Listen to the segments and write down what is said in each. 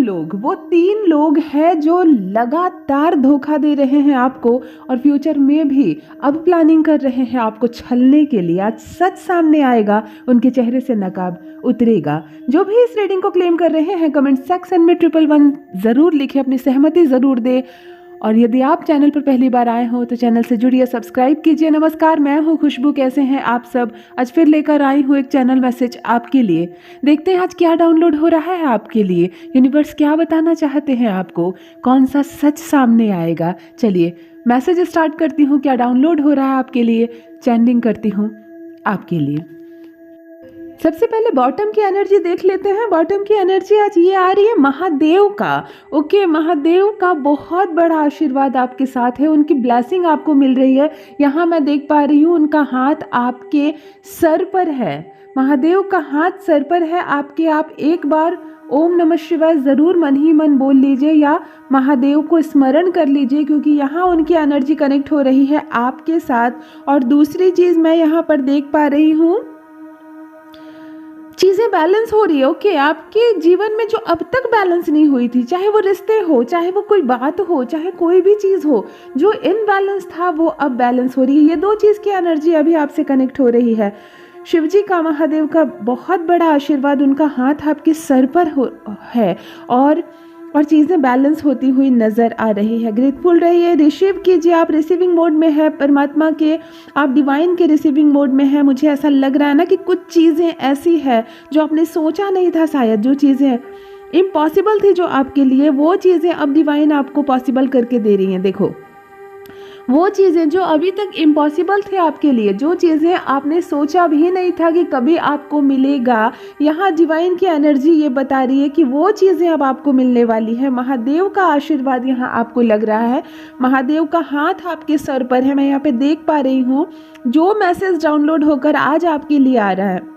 लोग, वो 3 लोग हैं जो लगातार धोखा दे रहे हैं आपको और फ्यूचर में भी अब प्लानिंग कर रहे हैं आपको छलने के लिए। आज सच सामने आएगा, उनके चेहरे से नकाब उतरेगा। जो भी इस रीडिंग को क्लेम कर रहे हैं कमेंट सेक्शन में 111 ज़रूर लिखें, अपनी सहमति ज़रूर दें। और यदि आप चैनल पर पहली बार आए हो तो चैनल से जुड़िए, सब्सक्राइब कीजिए। नमस्कार, मैं हूँ खुशबू, कैसे हैं आप सब। आज फिर लेकर आई हूँ एक चैनल मैसेज आपके लिए। देखते हैं आज क्या डाउनलोड हो रहा है आपके लिए, यूनिवर्स क्या बताना चाहते हैं आपको, कौन सा सच सामने आएगा। चलिए मैसेज स्टार्ट करती हूँ, क्या डाउनलोड हो रहा है आपके लिए, चैनलिंग करती हूँ आपके लिए। सबसे पहले बॉटम की एनर्जी देख लेते हैं। बॉटम की एनर्जी आज ये आ रही है महादेव का। ओके, महादेव का बहुत बड़ा आशीर्वाद आपके साथ है, उनकी ब्लेसिंग आपको मिल रही है। यहाँ मैं देख पा रही हूँ उनका हाथ आपके सर पर है, महादेव का हाथ सर पर है आपके। आप एक बार ओम नमः शिवाय ज़रूर मन ही मन बोल लीजिए या महादेव को स्मरण कर लीजिए, क्योंकि यहाँ उनकी एनर्जी कनेक्ट हो रही है आपके साथ। और दूसरी चीज़ मैं यहाँ पर देख पा रही हूँ, चीज़ें बैलेंस हो रही है। ओके, आपके जीवन में जो अब तक बैलेंस नहीं हुई थी, चाहे वो रिश्ते हो, चाहे वो कोई बात हो, चाहे कोई भी चीज़ हो, जो इनबैलेंस था वो अब बैलेंस हो रही है। ये दो चीज़ की एनर्जी अभी आपसे कनेक्ट हो रही है। शिव जी का, महादेव का बहुत बड़ा आशीर्वाद, उनका हाथ आपके सर पर है और चीज़ें बैलेंस होती हुई नज़र आ रही है। ग्रेटफुल रहिए, रिसीव कीजिए। आप रिसीविंग मोड में है परमात्मा के, आप डिवाइन के रिसीविंग मोड में है। मुझे ऐसा लग रहा है ना कि कुछ चीज़ें ऐसी है जो आपने सोचा नहीं था, शायद जो चीज़ें इम्पॉसिबल थी जो आपके लिए, वो चीज़ें अब डिवाइन आपको पॉसिबल करके दे रही हैं। देखो, वो चीज़ें जो अभी तक इम्पॉसिबल थे आपके लिए, जो चीज़ें आपने सोचा भी नहीं था कि कभी आपको मिलेगा, यहाँ डिवाइन की एनर्जी ये बता रही है कि वो चीज़ें अब आपको मिलने वाली है। महादेव का आशीर्वाद यहाँ आपको लग रहा है, महादेव का हाथ आपके सर पर है, मैं यहाँ पे देख पा रही हूँ। जो मैसेज डाउनलोड होकर आज आपके लिए आ रहा है,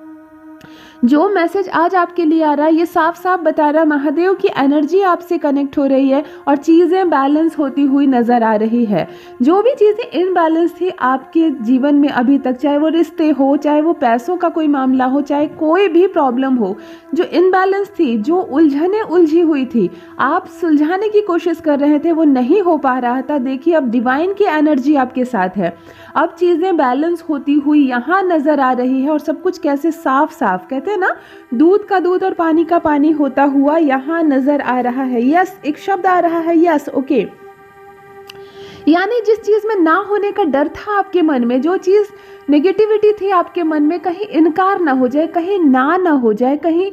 जो मैसेज आज आपके लिए आ रहा है, ये साफ साफ बता रहा है महादेव की एनर्जी आपसे कनेक्ट हो रही है और चीज़ें बैलेंस होती हुई नज़र आ रही है। जो भी चीज़ें इनबैलेंस थी आपके जीवन में अभी तक, चाहे वो रिश्ते हो, चाहे वो पैसों का कोई मामला हो, चाहे कोई भी प्रॉब्लम हो, जो इनबैलेंस थी, जो उलझने उलझी हुई थी, आप सुलझाने की कोशिश कर रहे थे, वो नहीं हो पा रहा था। देखिए अब डिवाइन की एनर्जी आपके साथ है, अब चीज़ें बैलेंस होती हुई यहाँ नज़र आ रही है। और सब कुछ कैसे साफ साफ, कहते हैं ना, दूध का दूध और पानी का पानी होता हुआ यहाँ नज़र आ रहा है। यस, एक शब्द आ रहा है, यस। ओके, यानी जिस चीज़ में ना होने का डर था आपके मन में, जो चीज़ नेगेटिविटी थी आपके मन में, कहीं इनकार ना हो जाए, कहीं ना हो जाए, कहीं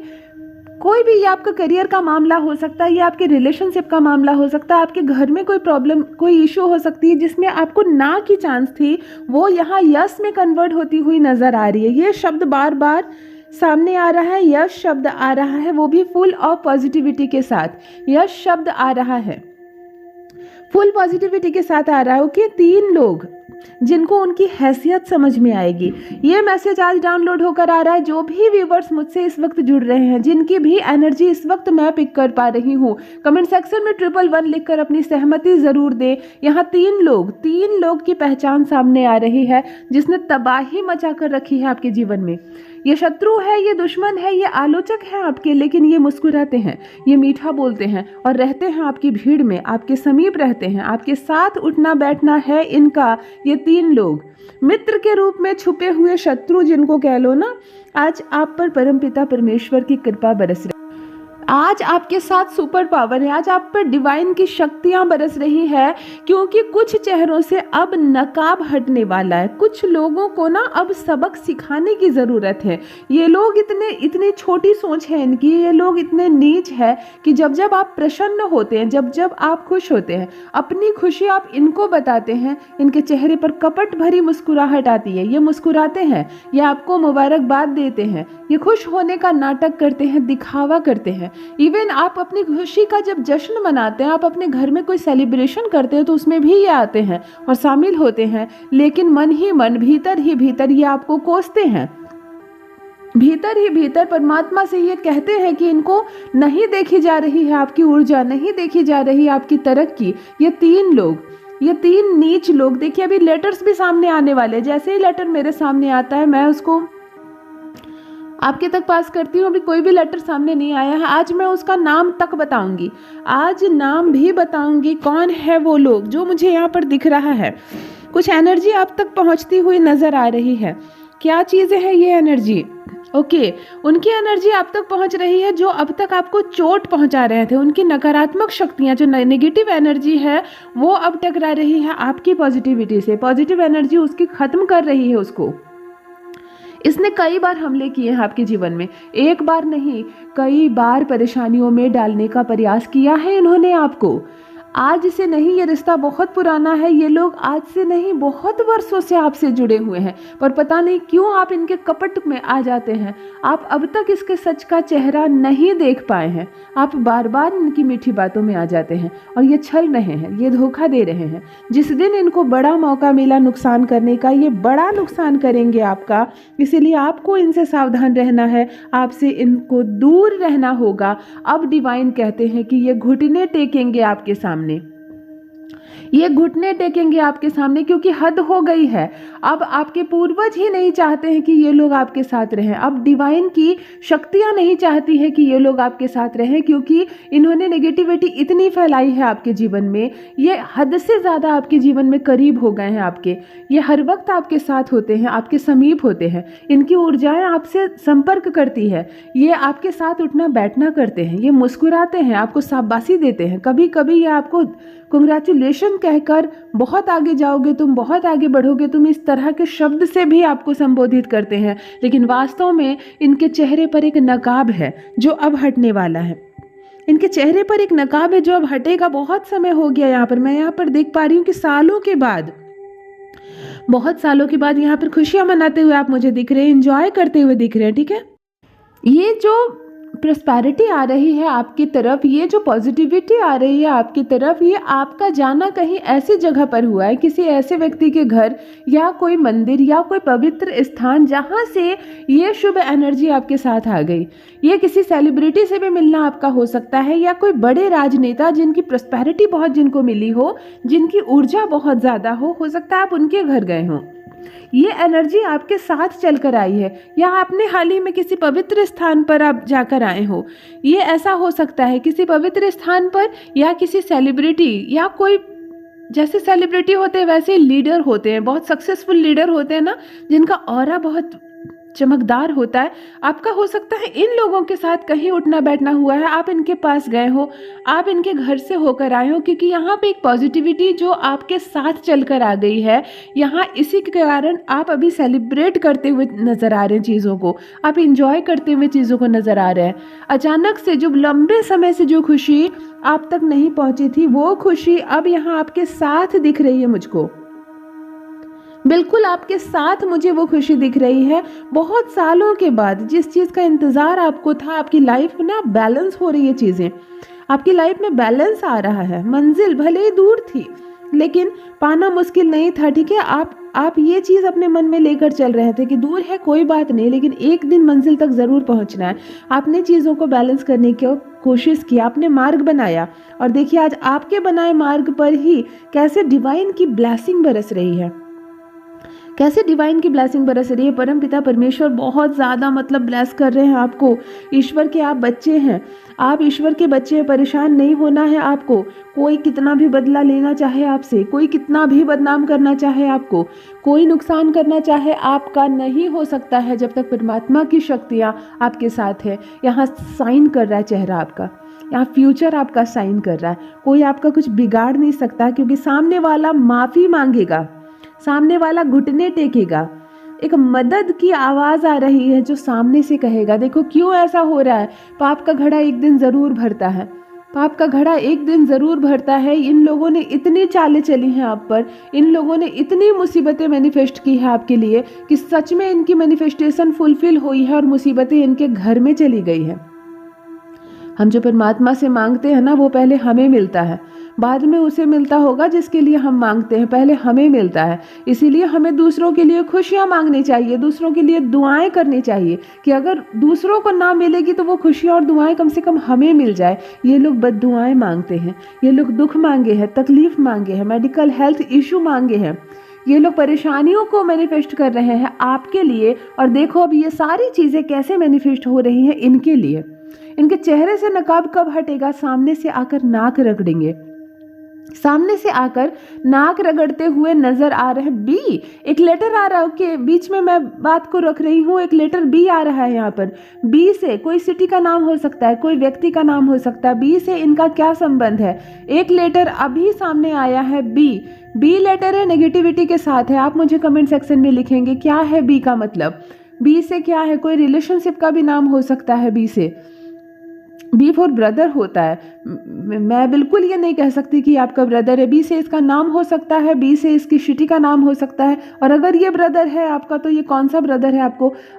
कोई भी, ये आपका करियर का मामला हो सकता है, ये आपके रिलेशनशिप का मामला हो सकता है, आपके घर में कोई प्रॉब्लम, कोई इशू हो सकती है जिसमें आपको ना की चांस थी, वो यहाँ यस में कन्वर्ट होती हुई नज़र आ रही है। ये शब्द बार बार सामने आ रहा है, यस शब्द आ रहा है, वो भी फुल ऑफ पॉजिटिविटी के साथ यस शब्द आ रहा है, फुल पॉजिटिविटी के साथ आ रहा है। ओके, 3 लोग जिनको उनकी हैसियत समझ में आएगी, ये मैसेज आज डाउनलोड होकर आ रहा है। जो भी व्यूवर्स मुझसे इस वक्त जुड़ रहे हैं, जिनकी भी एनर्जी इस वक्त मैं पिक कर पा रही हूँ, कमेंट सेक्शन में 111 लिखकर अपनी सहमति ज़रूर दें। यहाँ 3 लोग की पहचान सामने आ रही है जिसने तबाही मचा कर रखी है आपके जीवन में। ये शत्रु है, ये दुश्मन है, ये आलोचक है आपके, लेकिन ये मुस्कुराते हैं, ये मीठा बोलते हैं और रहते हैं आपकी भीड़ में, आपके समीप रहते हैं, आपके साथ उठना बैठना है इनका। ये 3 लोग मित्र के रूप में छुपे हुए शत्रु जिनको कह लो ना, आज आप पर परमपिता परमेश्वर की कृपा बरस रही, आज आपके साथ सुपर पावर है, आज आप पर डिवाइन की शक्तियां बरस रही है, क्योंकि कुछ चेहरों से अब नकाब हटने वाला है। कुछ लोगों को ना अब सबक सिखाने की ज़रूरत है। ये लोग इतनी छोटी सोच है इनकी, ये लोग इतने नीच है कि जब जब आप प्रसन्न होते हैं, जब जब आप खुश होते हैं, अपनी खुशी आप इनको बताते हैं, इनके चेहरे पर कपट भरी मुस्कुराहट आती है, ये मुस्कुराते हैं, ये आपको मुबारकबाद देते हैं, ये खुश होने का नाटक करते हैं, दिखावा करते हैं। इवन आप अपनी खुशी का जब जश्न मनाते हैं, आप अपने घर में कोई सेलिब्रेशन करते हैं, तो उसमें भी ये आते हैं और शामिल होते हैं, लेकिन मन ही मन, भीतर ही भीतर ये आपको कोसते हैं, भीतर ही भीतर परमात्मा से ये कहते हैं कि इनको नहीं देखी जा रही है आपकी ऊर्जा, नहीं देखी जा रही आपकी तरक्की। ये 3 लोग, ये 3 नीच लोग, देखिए अभी लेटर्स भी सामने आने वाले, जैसे ही लेटर मेरे सामने आता है मैं उसको आपके तक पास करती हूँ। अभी कोई भी लेटर सामने नहीं आया है। आज मैं उसका नाम तक बताऊंगी, आज नाम भी बताऊंगी कौन है वो लोग जो मुझे यहाँ पर दिख रहा है। कुछ एनर्जी आप तक पहुँचती हुई नजर आ रही है। क्या चीज़ें हैं ये एनर्जी? ओके, उनकी एनर्जी आप तक पहुंच रही है जो अब तक आपको चोट पहुंचा रहे थे। उनकी नकारात्मक शक्तियां, जो नेगेटिव एनर्जी है, वो अब टकरा रही है आपकी पॉजिटिविटी से। पॉजिटिव एनर्जी उसकी खत्म कर रही है उसको। इसने कई बार हमले किए हैं आपके जीवन में, एक बार नहीं, कई बार परेशानियों में डालने का प्रयास किया है इन्होंने आपको। आज से नहीं, ये रिश्ता बहुत पुराना है। ये लोग आज से नहीं, बहुत वर्षों से आपसे जुड़े हुए हैं, पर पता नहीं क्यों आप इनके कपट में आ जाते हैं। आप अब तक इसके सच का चेहरा नहीं देख पाए हैं। आप बार बार इनकी मीठी बातों में आ जाते हैं और ये छल रहे हैं, ये धोखा दे रहे हैं। जिस दिन इनको बड़ा मौका मिला नुकसान करने का, ये बड़ा नुकसान करेंगे आपका। इसीलिए आपको इनसे सावधान रहना है, आपसे इनको दूर रहना होगा। अब डिवाइन कहते हैं कि ये घुटने टेकेंगे आपके सामने, ये घुटने टेकेंगे आपके सामने, क्योंकि हद हो गई है। अब आपके पूर्वज ही नहीं चाहते हैं कि ये लोग आपके साथ रहें। अब डिवाइन की शक्तियां नहीं चाहती है कि ये लोग आपके साथ रहें, क्योंकि इन्होंने नेगेटिविटी इतनी फैलाई है आपके जीवन में। ये हद से ज़्यादा आपके जीवन में करीब हो गए हैं आपके। ये हर वक्त आपके साथ होते हैं, आपके समीप होते हैं। इनकी ऊर्जाएं आपसे संपर्क करती है। ये आपके साथ उठना बैठना करते हैं, ये मुस्कुराते हैं, आपको शाबाशी देते हैं। कभी कभी ये आपको कंग्रेचुलेशन कहकर बहुत आगे जाओगे तुम, बहुत आगे बढ़ोगे तुम, इस तरह के शब्द से भी आपको संबोधित करते हैं। लेकिन वास्तव में इनके चेहरे पर एक नकाब है जो अब हटने वाला है। इनके चेहरे पर एक नकाब है जो अब हटेगा। बहुत समय हो गया यहाँ पर, मैं यहाँ पर देख पा रही हूँ कि सालों के बाद, बहुत सालों के बाद यहाँ पर खुशियाँ मनाते हुए आप मुझे दिख रहे हैं, एंजॉय करते हुए दिख रहे हैं। ठीक है, ये जो प्रॉस्पेरिटी आ रही है आपकी तरफ, ये जो पॉजिटिविटी आ रही है आपकी तरफ, ये आपका जाना कहीं ऐसी जगह पर हुआ है, किसी ऐसे व्यक्ति के घर या कोई मंदिर या कोई पवित्र स्थान जहाँ से ये शुभ एनर्जी आपके साथ आ गई। ये किसी सेलिब्रिटी से भी मिलना आपका हो सकता है, या कोई बड़े राजनेता जिनकी प्रॉस्पेरिटी बहुत जिनको मिली हो, जिनकी ऊर्जा बहुत ज़्यादा हो सकता है आप उनके घर गए हों। ये एनर्जी आपके साथ चलकर आई है, या आपने हाल ही में किसी पवित्र स्थान पर आप जाकर आए हो। ये ऐसा हो सकता है किसी पवित्र स्थान पर, या किसी सेलिब्रिटी, या कोई, जैसे सेलिब्रिटी होते हैं वैसे लीडर होते हैं, बहुत सक्सेसफुल लीडर होते हैं ना, जिनका ऑरा बहुत चमकदार होता है। आपका हो सकता है इन लोगों के साथ कहीं उठना बैठना हुआ है, आप इनके पास गए हो, आप इनके घर से होकर आए हो, क्योंकि यहाँ पे एक पॉजिटिविटी जो आपके साथ चलकर आ गई है यहाँ। इसी के कारण आप अभी सेलिब्रेट करते हुए नज़र आ रहे हैं चीज़ों को, आप इंजॉय करते हुए चीज़ों को नज़र आ रहे हैं। अचानक से जो लंबे समय से जो खुशी आप तक नहीं पहुँची थी, वो खुशी अब यहाँ आपके साथ दिख रही है मुझको। बिल्कुल आपके साथ मुझे वो खुशी दिख रही है। बहुत सालों के बाद जिस चीज़ का इंतज़ार आपको था, आपकी लाइफ में ना बैलेंस हो रही है चीज़ें, आपकी लाइफ में बैलेंस आ रहा है। मंजिल भले ही दूर थी लेकिन पाना मुश्किल नहीं था। ठीक है, आप ये चीज़ अपने मन में लेकर चल रहे थे कि दूर है कोई बात नहीं, लेकिन एक दिन मंजिल तक ज़रूर पहुंचना है। आपने चीज़ों को बैलेंस करने की कोशिश की, आपने मार्ग बनाया, और देखिए आज आपके बनाए मार्ग पर ही कैसे डिवाइन की ब्लेसिंग बरस रही है, कैसे डिवाइन की ब्लेसिंग बरस रही है। परम पिता परमेश्वर बहुत ज़्यादा ब्लेस कर रहे हैं आपको। ईश्वर के आप बच्चे हैं, आप ईश्वर के बच्चे हैं, परेशान नहीं होना है आपको। कोई कितना भी बदला लेना चाहे आपसे, कोई कितना भी बदनाम करना चाहे आपको, कोई नुकसान करना चाहे, आपका नहीं हो सकता है जब तक परमात्मा की शक्तियाँ आपके साथ है। यहाँ साइन कर रहा है चेहरा आपका, यहाँ फ्यूचर आपका साइन कर रहा है। कोई आपका कुछ बिगाड़ नहीं सकता, क्योंकि सामने वाला माफ़ी मांगेगा, सामने वाला घुटने टेकेगा। एक मदद की आवाज़ आ रही है जो सामने से कहेगा। देखो क्यों ऐसा हो रहा है, पाप का घड़ा एक दिन ज़रूर भरता है, पाप का घड़ा एक दिन ज़रूर भरता है। इन लोगों ने इतनी चालें चली हैं आप पर, इन लोगों ने इतनी मुसीबतें मैनिफेस्ट की है आपके लिए कि सच में इनकी मैनिफेस्टेशन फुलफिल हुई है और मुसीबतें इनके घर में चली गई है। हम जो परमात्मा से मांगते हैं ना, वो पहले हमें मिलता है, बाद में उसे मिलता होगा जिसके लिए हम मांगते हैं, पहले हमें मिलता है। इसीलिए हमें दूसरों के लिए खुशियाँ मांगनी चाहिए, दूसरों के लिए दुआएं करनी चाहिए कि अगर दूसरों को ना मिलेगी तो वो खुशियाँ और दुआएं कम से कम हमें मिल जाए। ये लोग बद्दुआएं मांगते हैं, ये लोग दुख मांगे हैं, तकलीफ मांगे हैं, मेडिकल हेल्थ इशू मांगे हैं, ये लोग परेशानियों को मैनिफेस्ट कर रहे हैं आपके लिए। और देखो अब ये सारी चीज़ें कैसे मैनिफेस्ट हो रही हैं इनके लिए। इनके चेहरे से नकाब कब हटेगा? सामने से आकर नाक रगड़ेंगे, सामने से आकर नाक रगड़ते हुए नजर आ रहे हैं। बी, एक लेटर आ रहा है। ओके, बीच में मैं बात को रख रही हूँ, एक लेटर बी आ रहा है यहाँ पर। बी से कोई सिटी का नाम हो सकता है, कोई व्यक्ति का नाम हो सकता है। बी से इनका क्या संबंध है? एक लेटर अभी सामने आया है बी। बी लेटर है, नेगेटिविटी के साथ है। आप मुझे कमेंट सेक्शन में लिखेंगे क्या है बी का मतलब। बी से क्या है? कोई रिलेशनशिप का भी नाम हो सकता है बी से। बी फॉर ब्रदर होता है। मैं बिल्कुल ये नहीं कह सकती कि आपका ब्रदर है। बी से इसका नाम हो सकता है, बी से इसकी सिटी का नाम हो सकता है। और अगर ये ब्रदर है आपका तो ये कौन सा ब्रदर है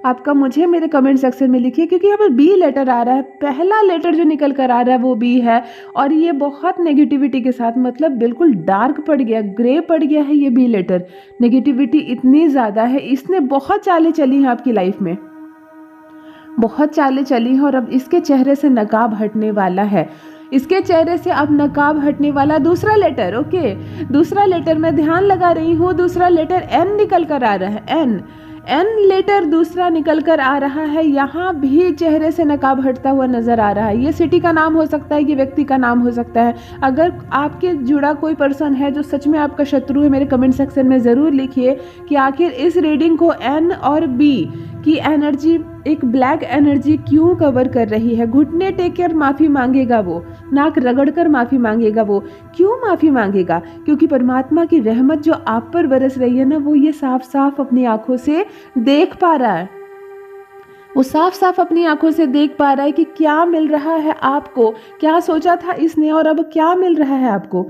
आपका मुझे मेरे कमेंट सेक्शन में लिखिए, क्योंकि यहाँ पर बी लेटर आ रहा है। पहला लेटर जो निकल कर आ रहा है वो बी है, और ये बहुत नेगेटिविटी के साथ, मतलब बिल्कुल डार्क पड़ गया, ग्रे पड़ गया है ये बी लेटर। नेगेटिविटी इतनी ज़्यादा है, इसने बहुत चालें चली हैं आपकी लाइफ में, बहुत चालें चली हैं। और अब इसके चेहरे से नकाब हटने वाला है, इसके चेहरे से अब नकाब हटने वाला। दूसरा लेटर, ओके, दूसरा लेटर मैं ध्यान लगा रही हूँ। दूसरा लेटर एन निकल कर आ रहा है। एन लेटर दूसरा निकल कर आ रहा है। यहाँ भी चेहरे से नकाब हटता हुआ नजर आ रहा है। ये सिटी का नाम हो सकता है, ये व्यक्ति का नाम हो सकता है। अगर आपके जुड़ा कोई पर्सन है जो सच में आपका शत्रु है, मेरे कमेंट सेक्शन में ज़रूर लिखिए कि आखिर इस रीडिंग को एन और बी की एनर्जी, एक ब्लैक एनर्जी क्यों कवर कर रही है। घुटने टेक कर माफ़ी मांगेगा वो, नाक रगड़ कर माफ़ी मांगेगा वो। क्यों माफ़ी मांगेगा? क्योंकि परमात्मा की रहमत जो आप पर बरस रही है ना, वो ये साफ साफ अपनी आंखों से देख पा रहा है। वो साफ साफ अपनी आंखों से देख पा रहा है कि क्या मिल रहा है आपको, क्या सोचा था इसने और अब क्या मिल रहा है आपको।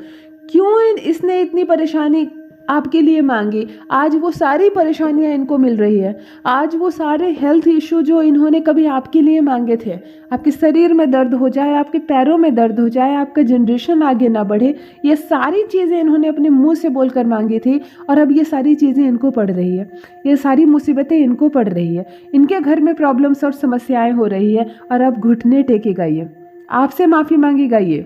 क्यों इसने इतनी परेशानी आपके लिए मांगी। आज वो सारी परेशानियां इनको मिल रही है। आज वो सारे हेल्थ इशू जो इन्होंने कभी आपके लिए मांगे थे, आपके शरीर में दर्द हो जाए, आपके पैरों में दर्द हो जाए, आपका जनरेशन आगे ना बढ़े, ये सारी चीज़ें इन्होंने अपने मुंह से बोलकर मांगी थी। और अब ये सारी चीज़ें इनको पड़ रही है, ये सारी मुसीबतें इनको पड़ रही है। इनके घर में प्रॉब्लम्स और समस्याएं हो रही है, और अब घुटने टेकेगा ये, आपसे माफ़ी मांगेगा ये।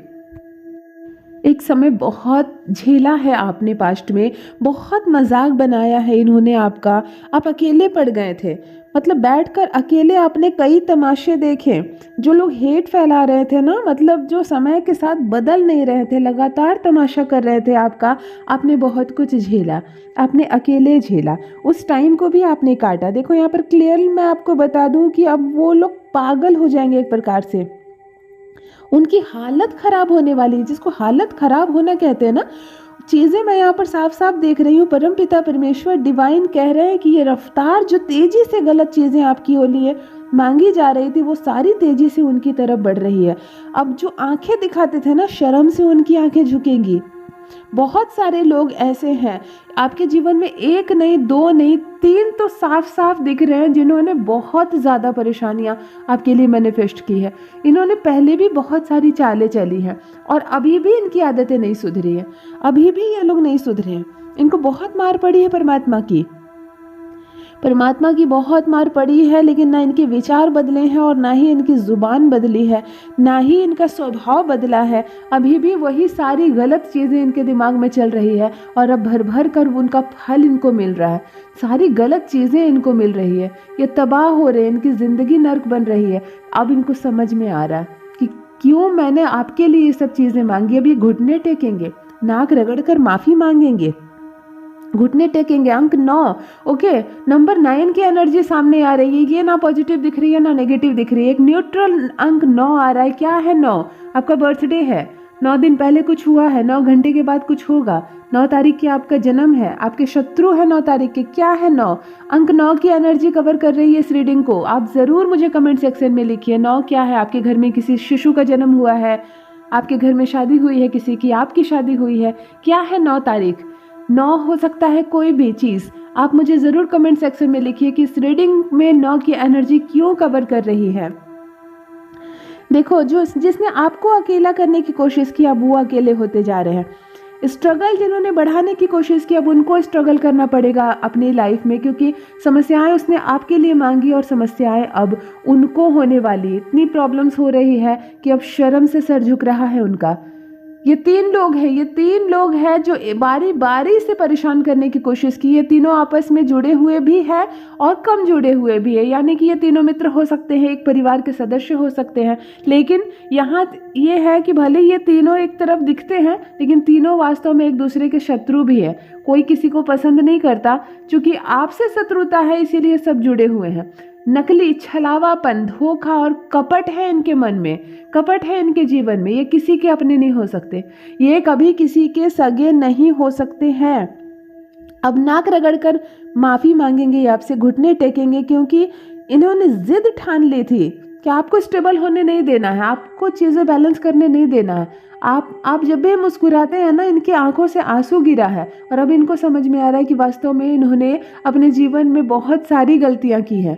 एक समय बहुत झेला है आपने, पास्ट में बहुत मजाक बनाया है इन्होंने आपका। आप अकेले पड़ गए थे, मतलब बैठकर अकेले आपने कई तमाशे देखे। जो लोग हेट फैला रहे थे ना, मतलब जो समय के साथ बदल नहीं रहे थे, लगातार तमाशा कर रहे थे आपका, आपने बहुत कुछ झेला, आपने अकेले झेला। उस टाइम को भी आपने काटा। देखो यहाँ पर क्लियर मैं आपको बता दूं कि अब वो लोग पागल हो जाएंगे एक प्रकार से, उनकी हालत खराब होने वाली है। जिसको हालत खराब होना कहते हैं ना, चीज़ें मैं यहाँ पर साफ साफ देख रही हूँ। परम पिता परमेश्वर डिवाइन कह रहे हैं कि ये रफ्तार जो तेजी से गलत चीज़ें आपकी हो लिए मांगी जा रही थी, वो सारी तेजी से उनकी तरफ बढ़ रही है। अब जो आंखें दिखाते थे ना, शर्म से उनकी आंखें झुकेंगी। बहुत सारे लोग ऐसे हैं आपके जीवन में, एक नहीं, दो नहीं, तीन तो साफ साफ दिख रहे हैं, जिन्होंने बहुत ज़्यादा परेशानियां आपके लिए मैनिफेस्ट की है। इन्होंने पहले भी बहुत सारी चालें चली हैं, और अभी भी इनकी आदतें नहीं सुधरी हैं, अभी भी ये लोग नहीं सुधरे हैं। इनको बहुत मार पड़ी है परमात्मा की, परमात्मा की बहुत मार पड़ी है। लेकिन ना इनके विचार बदले हैं, और ना ही इनकी ज़ुबान बदली है, ना ही इनका स्वभाव बदला है। अभी भी वही सारी गलत चीज़ें इनके दिमाग में चल रही है, और अब भर भर कर उनका फल इनको मिल रहा है। सारी गलत चीज़ें इनको मिल रही है, ये तबाह हो रहे हैं, इनकी ज़िंदगी नर्क बन रही है। अब इनको समझ में आ रहा है कि क्यों मैंने आपके लिए ये सब चीज़ें मांगी। अब ये घुटने टेकेंगे, नाक रगड़ कर माफ़ी मांगेंगे, घुटने टेकेंगे। अंक 9, ओके, नंबर 9 की एनर्जी सामने आ रही है। ये ना पॉजिटिव दिख रही है ना नेगेटिव दिख रही है, एक न्यूट्रल अंक 9 आ रहा है। क्या है 9? आपका बर्थडे है, 9 दिन पहले कुछ हुआ है, 9 घंटे के बाद कुछ होगा, 9 तारीख की आपका जन्म है, आपके शत्रु है 9 तारीख के। क्या है 9? अंक 9 की एनर्जी कवर कर रही है इस रीडिंग को। आप ज़रूर मुझे कमेंट सेक्शन में लिखिए 9 क्या है। आपके घर में किसी शिशु का जन्म हुआ है, आपके घर में शादी हुई है किसी की, आपकी शादी हुई है। क्या है 9 तारीख? 9 हो सकता है कोई भी चीज़। आप मुझे ज़रूर कमेंट सेक्शन में लिखिए कि इस रीडिंग में 9 की एनर्जी क्यों कवर कर रही है। देखो, जिसने आपको अकेला करने की कोशिश की, अब वो अकेले होते जा रहे हैं। स्ट्रगल जिन्होंने बढ़ाने की कोशिश की, अब उनको स्ट्रगल करना पड़ेगा अपनी लाइफ में, क्योंकि समस्याएं उसने आपके लिए मांगी और समस्याएं अब उनको होने वाली। इतनी प्रॉब्लम्स हो रही है कि अब शर्म से सर झुक रहा है उनका। ये 3 लोग हैं, ये 3 लोग हैं जो बारी बारी से परेशान करने की कोशिश की। ये तीनों आपस में जुड़े हुए भी हैं और कम जुड़े हुए भी है, यानी कि ये तीनों मित्र हो सकते हैं, एक परिवार के सदस्य हो सकते हैं। लेकिन यहाँ ये है कि भले ये तीनों एक तरफ दिखते हैं, लेकिन तीनों वास्तव में एक दूसरे के शत्रु भी है। कोई किसी को पसंद नहीं करता, चूंकि आपसे शत्रुता है इसीलिए सब जुड़े हुए हैं। नकली, छलावापन, धोखा और कपट है इनके मन में, कपट है इनके जीवन में। ये किसी के अपने नहीं हो सकते, ये कभी किसी के सगे नहीं हो सकते हैं। अब नाक रगड़कर माफ़ी मांगेंगे ये आपसे, घुटने टेकेंगे, क्योंकि इन्होंने जिद ठान ली थी कि आपको स्टेबल होने नहीं देना है, आपको चीज़ें बैलेंस करने नहीं देना है। आप जब भी मुस्कुराते हैं ना, इनकी आंखों से आंसू गिरा है और अब इनको समझ में आ रहा है कि वास्तव में इन्होंने अपने जीवन में बहुत सारी गलतियां की हैं।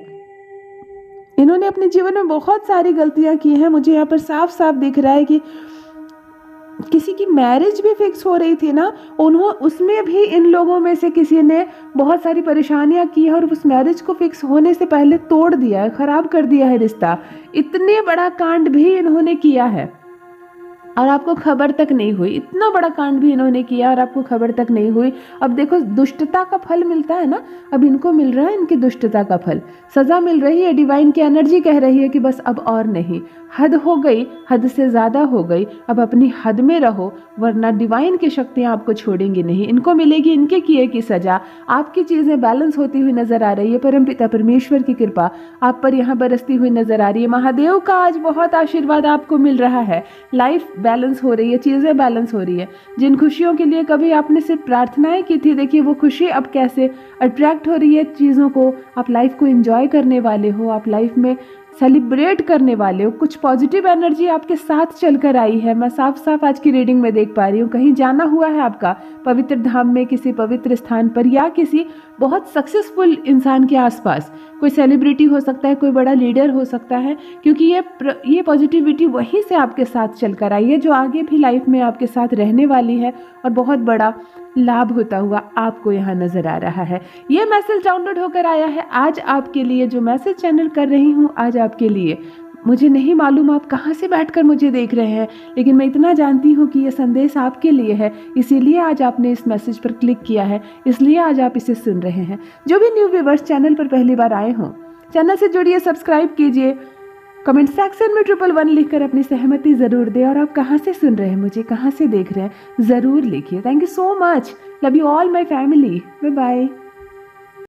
इन्होंने अपने जीवन में बहुत सारी गलतियां की हैं। मुझे यहाँ पर साफ साफ दिख रहा है कि किसी की मैरिज भी फिक्स हो रही थी ना, उसमें भी इन लोगों में से किसी ने बहुत सारी परेशानियां की है और उस मैरिज को फिक्स होने से पहले तोड़ दिया है, खराब कर दिया है रिश्ता। इतने बड़ा कांड भी इन्होंने किया है और आपको खबर तक नहीं हुई। इतना बड़ा कांड भी इन्होंने किया और आपको खबर तक नहीं हुई। अब देखो, दुष्टता का फल मिलता है ना, अब इनको मिल रहा है इनकी दुष्टता का फल, सजा मिल रही है। डिवाइन की एनर्जी कह रही है कि बस अब और नहीं, हद हो गई, हद से ज़्यादा हो गई, अब अपनी हद में रहो, वरना डिवाइन की शक्तियाँ आपको छोड़ेंगी नहीं। इनको मिलेगी इनके किए की सजा। आपकी चीज़ें बैलेंस होती हुई नजर आ रही है। परमपिता परमेश्वर की कृपा आप पर यहाँ बरसती हुई नजर आ रही है। महादेव का आज बहुत आशीर्वाद आपको मिल रहा है। लाइफ बैलेंस हो रही है, चीज़ें बैलेंस हो रही है। जिन खुशियों के लिए कभी आपने सिर्फ प्रार्थनाएं की थी, देखिए वो खुशी अब कैसे अट्रैक्ट हो रही है चीज़ों को। आप लाइफ को एंजॉय करने वाले हो, आप लाइफ में सेलिब्रेट करने वाले हो। कुछ पॉजिटिव एनर्जी आपके साथ चलकर आई है, मैं साफ साफ आज की रीडिंग में देख पा रही हूँ। कहीं जाना हुआ है आपका पवित्र धाम में, किसी पवित्र स्थान पर, या किसी बहुत सक्सेसफुल इंसान के आसपास। कोई सेलिब्रिटी हो सकता है, कोई बड़ा लीडर हो सकता है, क्योंकि ये पॉजिटिविटी वहीं से आपके साथ चलकर आई है जो आगे भी लाइफ में आपके साथ रहने वाली है और बहुत बड़ा लाभ होता हुआ आपको यहाँ नजर आ रहा है। ये मैसेज डाउनलोड होकर आया है आज आपके लिए, जो मैसेज चैनल कर रही हूँ आज आपके लिए। मुझे नहीं मालूम आप कहाँ से बैठकर मुझे देख रहे हैं, लेकिन मैं इतना जानती हूँ कि ये संदेश आपके लिए है, इसीलिए आज आपने इस मैसेज पर क्लिक किया है, इसलिए आज आप इसे सुन रहे हैं। जो भी न्यू व्यूअर्स चैनल पर पहली बार आए हों, चैनल से जुड़िए, सब्सक्राइब कीजिए, कमेंट सेक्शन में 111 लिखकर अपनी सहमति ज़रूर दें, और आप कहाँ से सुन रहे हैं, मुझे कहाँ से देख रहे हैं, ज़रूर लिखिए। Thank you so much, love you all my family, bye bye.